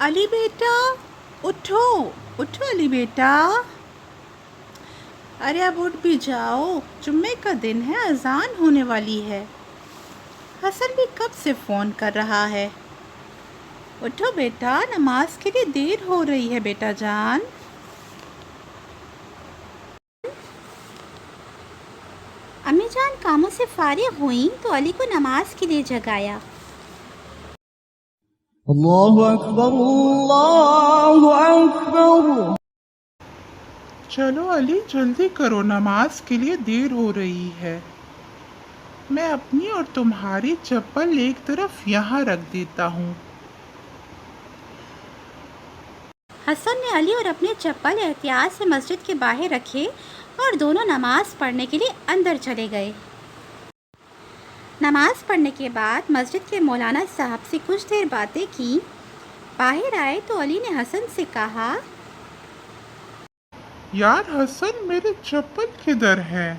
علی بیٹا اٹھو اٹھو علی بیٹا، ارے اب اٹھ بھی جاؤ، جمعے کا دن ہے، اذان ہونے والی ہے۔ حسن بھی کب سے فون کر رہا ہے۔ اٹھو بیٹا، نماز کے لیے دیر ہو رہی ہے بیٹا جان۔ امی جان کاموں سے فارغ ہوئیں تو علی کو نماز کے لیے جگایا۔ اللہ اکبر اللہ اکبر۔ چلو علی جلدی کرو، نماز کے لیے دیر ہو رہی ہے۔ میں اپنی اور تمہاری چپل ایک طرف یہاں رکھ دیتا ہوں۔ حسن نے علی اور اپنے چپل احتیاط سے مسجد کے باہر رکھے اور دونوں نماز پڑھنے کے لیے اندر چلے گئے۔ نماز پڑھنے کے بعد مسجد کے مولانا صاحب سے کچھ دیر باتیں کی، باہر آئے تو علی نے حسن سے کہا، یار حسن، میرے چپل کدھر ہے؟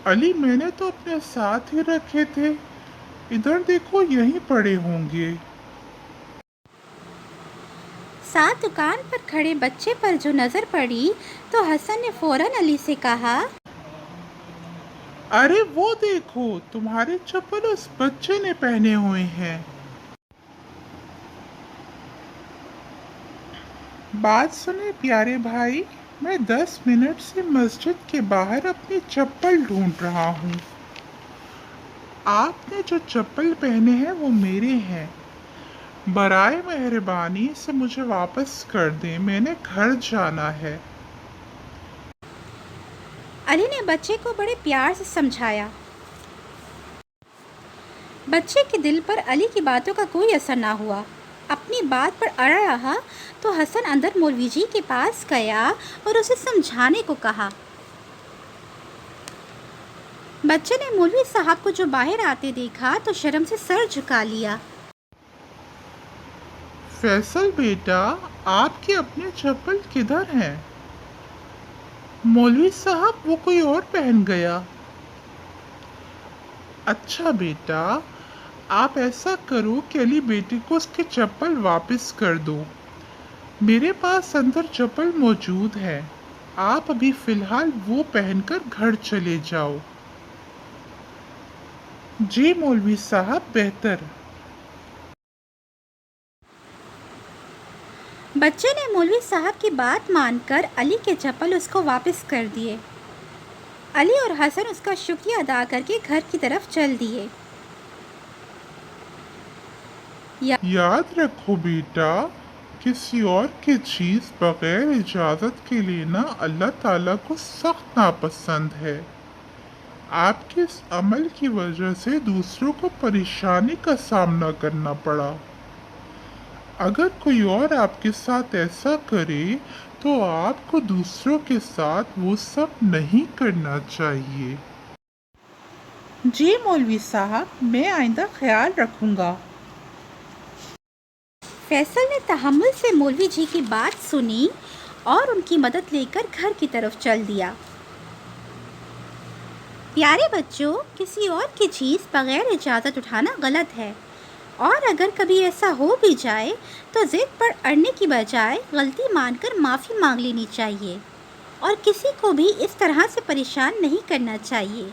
علی میں نے تو اپنے ساتھ ہی رکھے تھے، ادھر دیکھو یہیں پڑے ہوں گے۔ ساتھ دکان پر کھڑے بچے پر جو نظر پڑی تو حسن نے فوراً علی سے کہا، ارے وہ دیکھو، تمہارے چپل اس بچے نے پہنے ہوئے ہیں۔ بات سنیں پیارے بھائی، میں 10 منٹ سے مسجد کے باہر اپنی چپل ڈھونڈ رہا ہوں۔ آپ نے جو چپل پہنے ہیں وہ میرے ہیں، برائے مہربانی سے مجھے واپس کر دیں، میں نے گھر جانا ہے۔ علی نے بچے کو بڑے پیار سے سمجھایا۔ بچے کے دل پر علی کی باتوں کا کوئی اثر نہ ہوا، اپنی بات پر اڑا رہا تو حسن اندر مولوی جی کے پاس گیا اور اسے سمجھانے کو کہا۔ بچے نے مولوی صاحب کو جو باہر آتے دیکھا تو شرم سے سر جھکا لیا۔ فیصل بیٹا، آپ کے اپنے چپل کدھر ہیں؟ مولوی صاحب وہ کوئی اور پہن گیا۔ اچھا بیٹا، آپ ایسا کرو کہ علی بیٹے کو اس کے چپل واپس کر دو، میرے پاس اندر چپل موجود ہے، آپ ابھی فی الحال وہ پہن کر گھر چلے جاؤ۔ جی مولوی صاحب، بہتر۔ بچے نے مولوی صاحب کی بات مان کر علی کے چپل اس کو واپس کر دیے۔ علی اور حسن اس کا شکریہ ادا کر کے گھر کی طرف چل دیے۔ یاد رکھو بیٹا، کسی اور کی چیز بغیر اجازت کے لینا اللہ تعالیٰ کو سخت ناپسند ہے۔ آپ کے اس عمل کی وجہ سے دوسروں کو پریشانی کا سامنا کرنا پڑا۔ اگر کوئی اور آپ کے ساتھ ایسا کرے تو آپ کو دوسروں کے ساتھ وہ سب نہیں کرنا چاہیے۔ جی مولوی صاحب، میں آئندہ خیال رکھوں گا۔ فیصل نے تحمل سے مولوی جی کی بات سنی اور ان کی مدد لے کر گھر کی طرف چل دیا۔ پیارے بچوں، کسی اور کی چیز بغیر اجازت اٹھانا غلط ہے، اور اگر کبھی ایسا ہو بھی جائے تو ضد پر اڑنے کی بجائے غلطی مان کر معافی مانگ لینی چاہیے، اور کسی کو بھی اس طرح سے پریشان نہیں کرنا چاہیے۔